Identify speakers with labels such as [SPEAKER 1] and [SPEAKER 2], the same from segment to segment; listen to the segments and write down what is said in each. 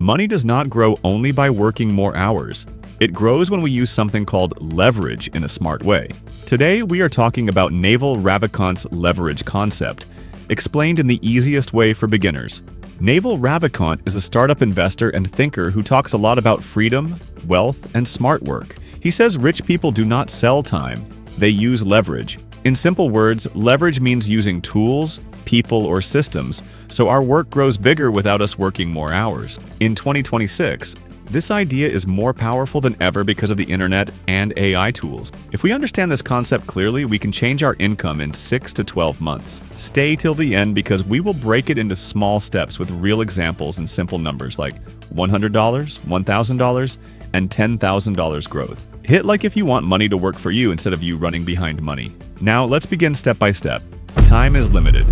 [SPEAKER 1] Money does not grow only by working more hours. It grows when we use something called leverage in a smart way. Today, we are talking about Naval Ravikant's leverage concept, explained in the easiest way for beginners. Naval Ravikant is a startup investor and thinker who talks a lot about freedom, wealth, and smart work. He says rich people do not sell time, they use leverage. In simple words, leverage means using tools, people, or systems, so our work grows bigger without us working more hours. In 2026, this idea is more powerful than ever because of the internet and AI tools. If we understand this concept clearly, we can change our income in 6 to 12 months. Stay till the end because we will break it into small steps with real examples and simple numbers like $100, $1,000, and $10,000 growth. Hit like if you want money to work for you instead of you running behind money. Now let's begin step by step. Time is limited.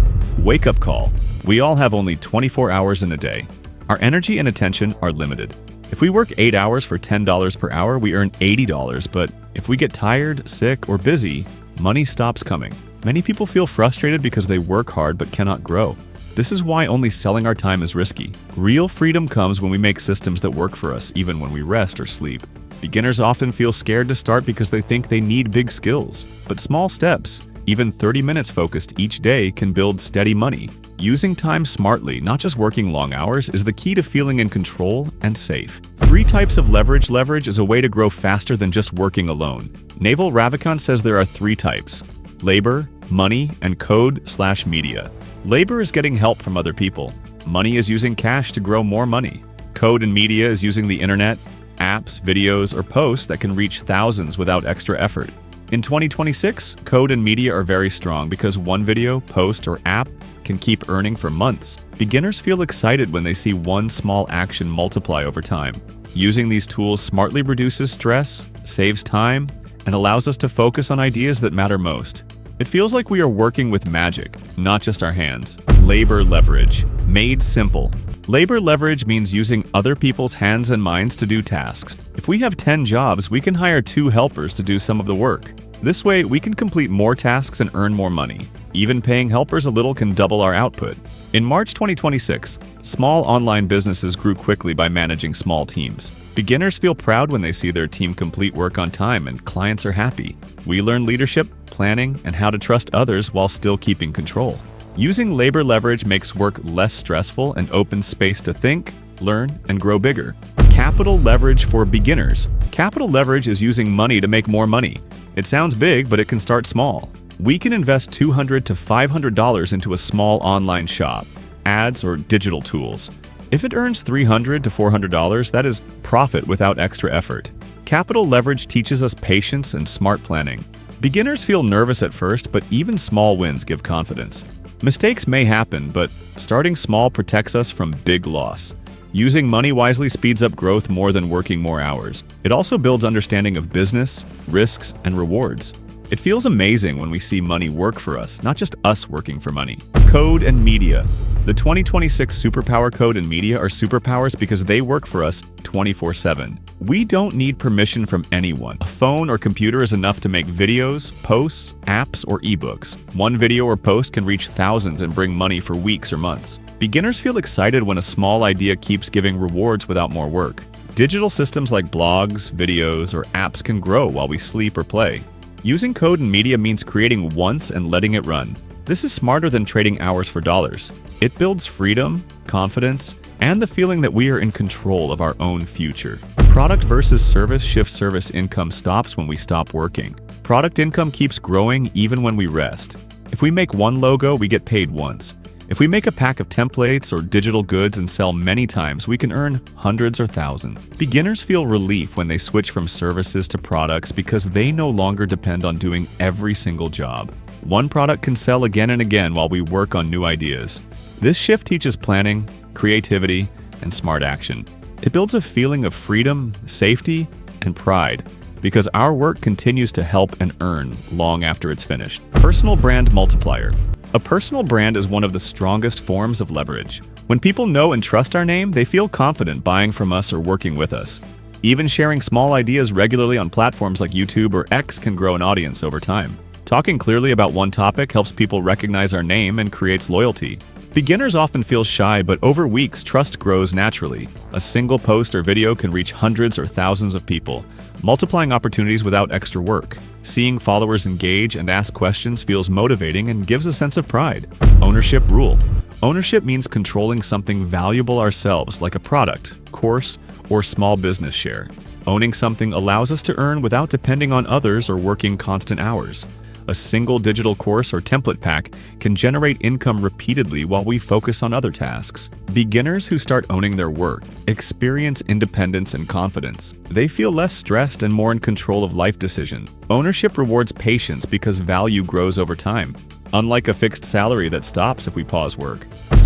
[SPEAKER 1] Wake-up call. We all have only 24 hours in a day. Our energy and attention are limited. If we work 8 hours for $10 per hour, we earn $80, but if we get tired, sick, or busy, money stops coming. Many people feel frustrated because they work hard but cannot grow. This is why only selling our time is risky. Real freedom comes when we make systems that work for us, even when we rest or sleep. Beginners often feel scared to start because they think they need big skills. But small steps, even 30 minutes focused each day, can build steady money. Using time smartly, not just working long hours, is the key to feeling in control and safe. 3 types of leverage. Leverage is a way to grow faster than just working alone. Naval Ravikant says there are 3 types: labor, money, and code/media. Labor is getting help from other people. Money is using cash to grow more money. Code and media is using the internet, apps, videos, or posts that can reach thousands without extra effort. In 2026, code and media are very strong because one video, post, or app can keep earning for months. Beginners feel excited when they see one small action multiply over time. Using these tools smartly reduces stress, saves time, and allows us to focus on ideas that matter most. It feels like we are working with magic, not just our hands. Labor leverage. Made simple. Labor leverage means using other people's hands and minds to do tasks. If we have 10 jobs, we can hire 2 helpers to do some of the work. This way, we can complete more tasks and earn more money. Even paying helpers a little can double our output. In March 2026, small online businesses grew quickly by managing small teams. Beginners feel proud when they see their team complete work on time and clients are happy. We learn leadership, planning, and how to trust others while still keeping control. Using labor leverage makes work less stressful and opens space to think, learn, and grow bigger. Capital leverage for beginners. Capital leverage is using money to make more money. It sounds big, but it can start small. We can invest $200 to $500 into a small online shop, ads, or digital tools. If it earns $300 to $400, that is profit without extra effort. Capital leverage teaches us patience and smart planning. Beginners feel nervous at first, but even small wins give confidence. Mistakes may happen, but starting small protects us from big loss. Using money wisely speeds up growth more than working more hours. It also builds understanding of business, risks, and rewards. It feels amazing when we see money work for us, not just us working for money. Code and media. The 2026 superpower code and media are superpowers because they work for us 24/7. We don't need permission from anyone. A phone or computer is enough to make videos, posts, apps, or ebooks. One video or post can reach thousands and bring money for weeks or months. Beginners feel excited when a small idea keeps giving rewards without more work. Digital systems like blogs, videos, or apps can grow while we sleep or play. Using code and media means creating once and letting it run. This is smarter than trading hours for dollars. It builds freedom, confidence, and the feeling that we are in control of our own future. Product versus service. Shift. Service income stops when we stop working. Product income keeps growing even when we rest. If we make one logo, we get paid once. If we make a pack of templates or digital goods and sell many times, we can earn hundreds or thousands. Beginners feel relief when they switch from services to products because they no longer depend on doing every single job. One product can sell again and again while we work on new ideas. This shift teaches planning, creativity, and smart action. It builds a feeling of freedom, safety, and pride because our work continues to help and earn long after it's finished. Personal brand multiplier. A personal brand is one of the strongest forms of leverage. When people know and trust our name, they feel confident buying from us or working with us. Even sharing small ideas regularly on platforms like YouTube or X can grow an audience over time. Talking clearly about one topic helps people recognize our name and creates loyalty. Beginners often feel shy, but over weeks, trust grows naturally. A single post or video can reach hundreds or thousands of people, multiplying opportunities without extra work. Seeing followers engage and ask questions feels motivating and gives a sense of pride. Ownership rule. Ownership means controlling something valuable ourselves, like a product, course, or small business share. Owning something allows us to earn without depending on others or working constant hours. A single digital course or template pack can generate income repeatedly while we focus on other tasks. Beginners who start owning their work experience independence and confidence. They feel less stressed and more in control of life decisions. Ownership rewards patience because value grows over time, unlike a fixed salary that stops if we pause work.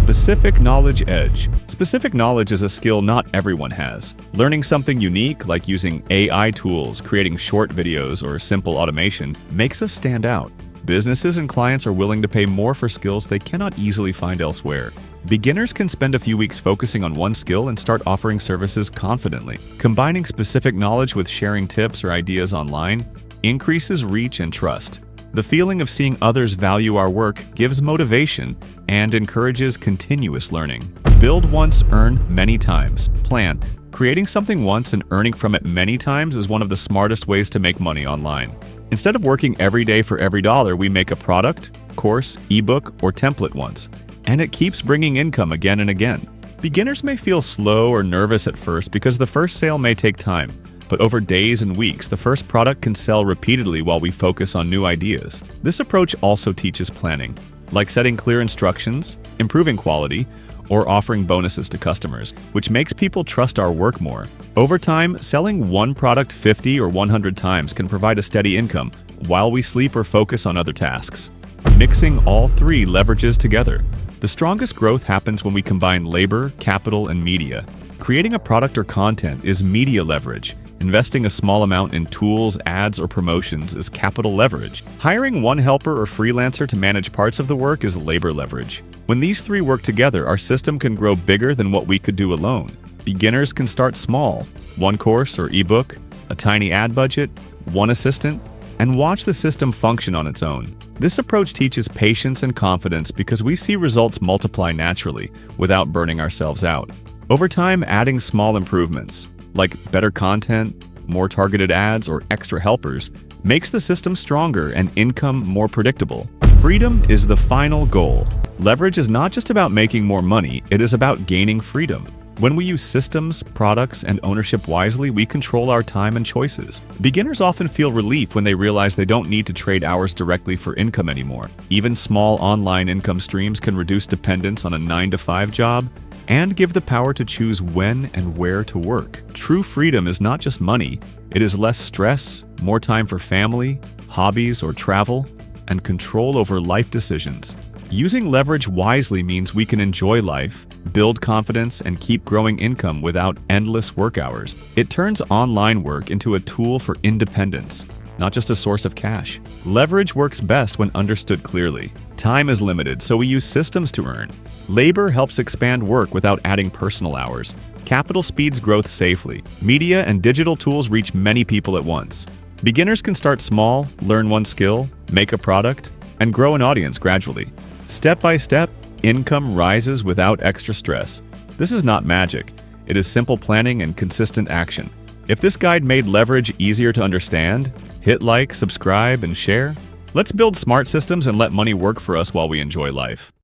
[SPEAKER 1] Specific knowledge edge. Specific knowledge is a skill not everyone has. Learning something unique, like using AI tools, creating short videos, or simple automation, makes us stand out. Businesses and clients are willing to pay more for skills they cannot easily find elsewhere. Beginners can spend a few weeks focusing on one skill and start offering services confidently. Combining specific knowledge with sharing tips or ideas online increases reach and trust. The feeling of seeing others value our work gives motivation and encourages continuous learning. Build once, earn many times. Plan. Creating something once and earning from it many times is one of the smartest ways to make money online. Instead of working every day for every dollar, we make a product, course, ebook, or template once, and it keeps bringing income again and again. Beginners may feel slow or nervous at first because the first sale may take time. But over days and weeks, the first product can sell repeatedly while we focus on new ideas. This approach also teaches planning, like setting clear instructions, improving quality, or offering bonuses to customers, which makes people trust our work more. Over time, selling one product 50 or 100 times can provide a steady income while we sleep or focus on other tasks. Mixing all three leverages together. The strongest growth happens when we combine labor, capital, and media. Creating a product or content is media leverage. Investing a small amount in tools, ads, or promotions is capital leverage. Hiring one helper or freelancer to manage parts of the work is labor leverage. When these three work together, our system can grow bigger than what we could do alone. Beginners can start small, one course or ebook, a tiny ad budget, one assistant, and watch the system function on its own. This approach teaches patience and confidence because we see results multiply naturally without burning ourselves out. Over time, adding small improvements, like better content, more targeted ads, or extra helpers, makes the system stronger and income more predictable. Freedom is the final goal. Leverage is not just about making more money, it is about gaining freedom. When we use systems, products, and ownership wisely, we control our time and choices. Beginners often feel relief when they realize they don't need to trade hours directly for income anymore. Even small online income streams can reduce dependence on a 9-to-5 job and give the power to choose when and where to work. True freedom is not just money, it is less stress, more time for family, hobbies, or travel, and control over life decisions. Using leverage wisely means we can enjoy life, build confidence, and keep growing income without endless work hours. It turns online work into a tool for independence, not just a source of cash. Leverage works best when understood clearly. Time is limited, so we use systems to earn. Labor helps expand work without adding personal hours. Capital speeds growth safely. Media and digital tools reach many people at once. Beginners can start small, learn one skill, make a product, and grow an audience gradually. Step by step, income rises without extra stress. This is not magic. It is simple planning and consistent action. If this guide made leverage easier to understand, hit like, subscribe, and share. Let's build smart systems and let money work for us while we enjoy life.